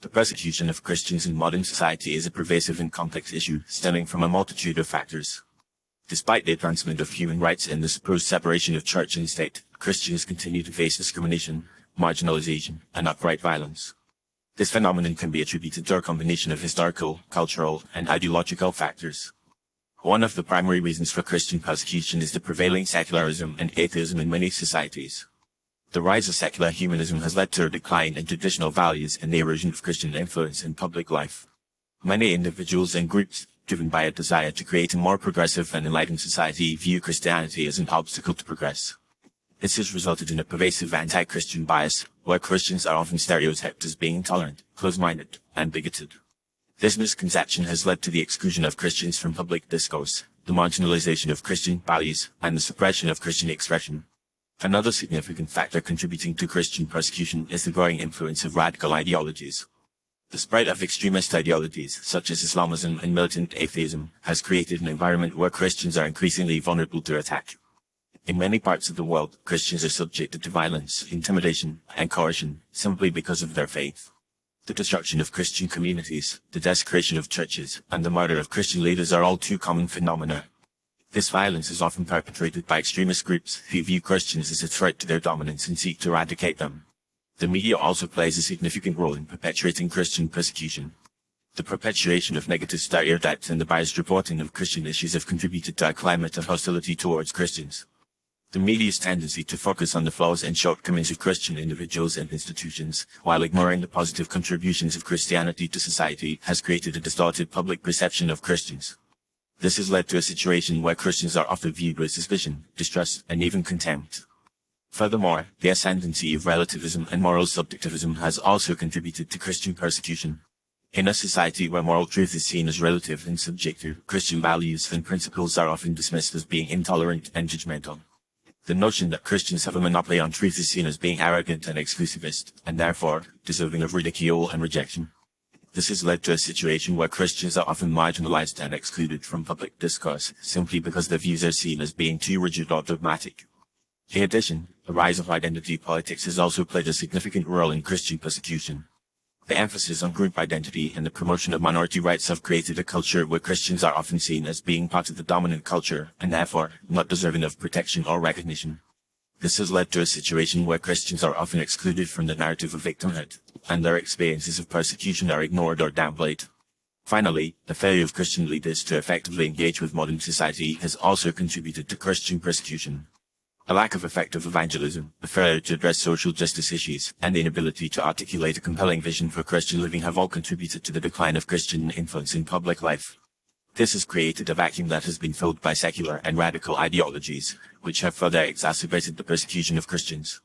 The persecution of Christians in modern society is a pervasive and complex issue stemming from a multitude of factors. Despite the advancement of human rights and the supposed separation of church and state, Christians continue to face discrimination, marginalization, and outright violence. This phenomenon can be attributed to a combination of historical, cultural, and ideological factors. One of the primary reasons for Christian persecution is the prevailing secularism and atheism in many societies. The rise of secular humanism has led to a decline in traditional values and the erosion of Christian influence in public life. Many individuals and groups, driven by a desire to create a more progressive and enlightened society, view Christianity as an obstacle to progress. This has resulted in a pervasive anti-Christian bias, where Christians are often stereotyped as being intolerant, close-minded, and bigoted. This misconception has led to the exclusion of Christians from public discourse, the marginalization of Christian values, and the suppression of Christian expression. Another significant factor contributing to Christian persecution is the growing influence of radical ideologies. The spread of extremist ideologies, such as Islamism and militant atheism, has created an environment where Christians are increasingly vulnerable to attack. In many parts of the world, Christians are subjected to violence, intimidation, and coercion, simply because of their faith. The destruction of Christian communities, the desecration of churches, and the murder of Christian leaders are all too common phenomena. This violence is often perpetrated by extremist groups who view Christians as a threat to their dominance and seek to eradicate them. The media also plays a significant role in perpetuating Christian persecution. The perpetuation of negative stereotypes and the biased reporting of Christian issues have contributed to a climate of hostility towards Christians. The media's tendency to focus on the flaws and shortcomings of Christian individuals and institutions, while ignoring the positive contributions of Christianity to society, has created a distorted public perception of Christians. This has led to a situation where Christians are often viewed with suspicion, distrust, and even contempt. Furthermore, the ascendancy of relativism and moral subjectivism has also contributed to Christian persecution. In a society where moral truth is seen as relative and subjective, Christian values and principles are often dismissed as being intolerant and judgmental. The notion that Christians have a monopoly on truth is seen as being arrogant and exclusivist, and therefore deserving of ridicule and rejection. This has led to a situation where Christians are often marginalized and excluded from public discourse, simply because their views are seen as being too rigid or dogmatic. In addition, the rise of identity politics has also played a significant role in Christian persecution. The emphasis on group identity and the promotion of minority rights have created a culture where Christians are often seen as being part of the dominant culture, and therefore not deserving of protection or recognition. This has led to a situation where Christians are often excluded from the narrative of victimhood, and their experiences of persecution are ignored or downplayed. Finally, the failure of Christian leaders to effectively engage with modern society has also contributed to Christian persecution. A lack of effective evangelism, the failure to address social justice issues, and the inability to articulate a compelling vision for Christian living have all contributed to the decline of Christian influence in public life. This has created a vacuum that has been filled by secular and radical ideologies, which have further exacerbated the persecution of Christians.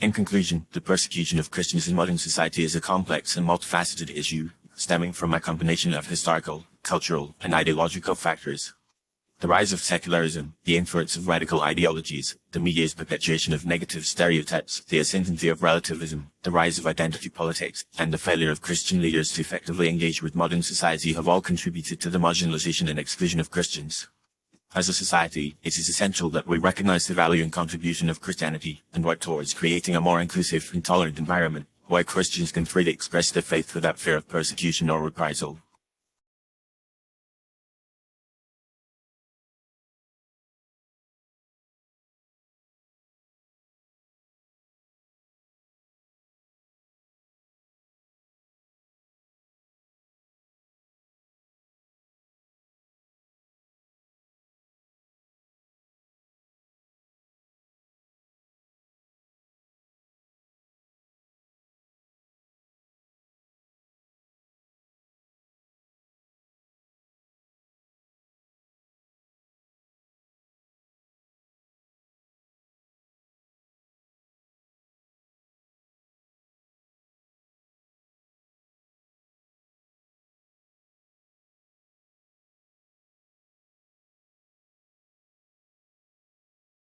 In conclusion, the persecution of Christians in modern society is a complex and multifaceted issue, stemming from a combination of historical, cultural, and ideological factors. The rise of secularism, the influence of radical ideologies, the media's perpetuation of negative stereotypes, the ascendancy of relativism, the rise of identity politics, and the failure of Christian leaders to effectively engage with modern society have all contributed to the marginalization and exclusion of Christians. As a society, it is essential that we recognize the value and contribution of Christianity and work towards creating a more inclusive and tolerant environment where Christians can freely express their faith without fear of persecution or reprisal.